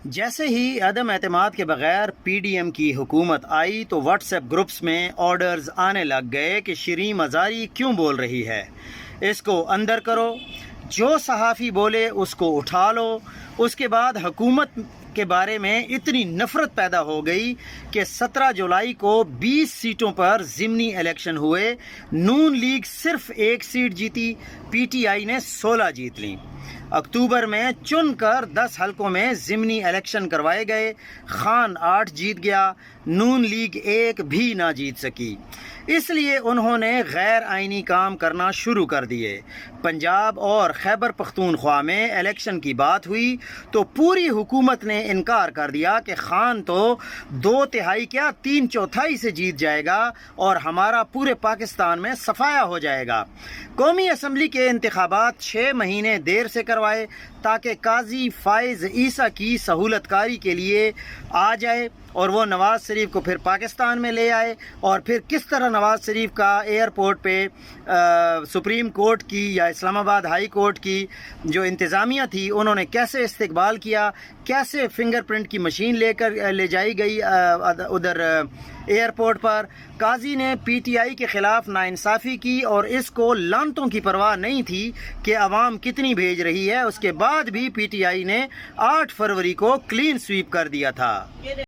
جیسے ہی عدم اعتماد کے بغیر پی ڈی ایم کی حکومت آئی تو واٹس ایپ گروپس میں آرڈرز آنے لگ گئے کہ شیریں مزاری کیوں بول رہی ہے، اس کو اندر کرو، جو صحافی بولے اس کو اٹھا لو۔ اس کے بعد حکومت کے بارے میں اتنی نفرت پیدا ہو گئی کہ 17 جولائی کو 20 سیٹوں پر ضمنی الیکشن ہوئے۔ نون لیگ صرف 1 سیٹ جیتی، پی ٹی آئی نے 16 جیت لیں۔ اکتوبر میں چن کر 10 حلقوں میں ضمنی الیکشن کروائے گئے، خان 8 جیت گیا، نون لیگ 1 بھی نہ جیت سکی۔ اس لیے انہوں نے غیر آئینی کام کرنا شروع کر دیے۔ پنجاب اور خیبر پختونخوا میں الیکشن کی بات ہوئی تو پوری حکومت نے انکار کر دیا کہ خان تو 2/3 کیا 3/4 سے جیت جائے گا اور ہمارا پورے پاکستان میں صفایا ہو جائے گا۔ قومی اسمبلی کے انتخابات 6 مہینے دیر سے کروائے تاکہ قاضی فائز عیسیٰ کی سہولت کاری کے لیے آ جائے اور وہ نواز شریف کو پھر پاکستان میں لے آئے، اور پھر کس طرح نواز شریف کا ایئرپورٹ پہ سپریم کورٹ کی یا اسلام آباد ہائی کورٹ کی جو انتظامیہ تھی انہوں نے کیسے استقبال کیا، کیسے فنگر پرنٹ کی مشین لے جائی گئی ادھر ایئرپورٹ پر۔ قاضی نے پی ٹی آئی کے خلاف ناانصافی کی اور اس کو لعنتوں کی پرواہ نہیں تھی کہ عوام کتنی بھیج رہی ہے، اس کے بعد بھی پی ٹی آئی نے 8 فروری کو کلین سویپ کر دیا تھا۔